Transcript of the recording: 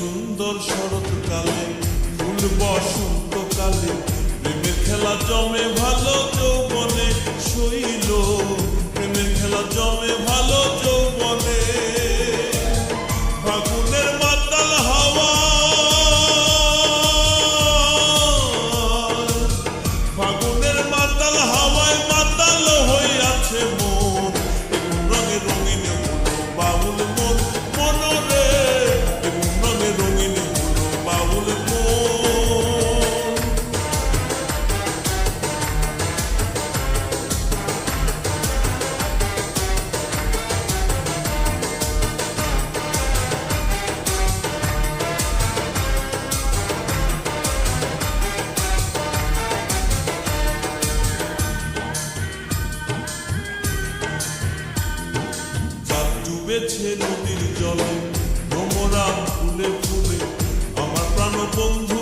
সুন্দর শরৎকালে, ফুল বসন্তকালে, প্রেমের খেলা জমে ভালো যৌবনে শৈল, প্রেমের খেলা জমে ভালো যৌবনে। ফাগুনের মাতাল হাওয়া, ফাগুনের মাতাল হাওয়ায় মাতাল হইয়াছে মন, এমন রঙে রঙিন হলো বাউল মন, মনরে এমন রঙে রঙিন হলো বাউল মন। ডুবেছে নদীর জলে, ভ্রমরা ফুলে ফুলে, আমার প্রাণ বন্ধু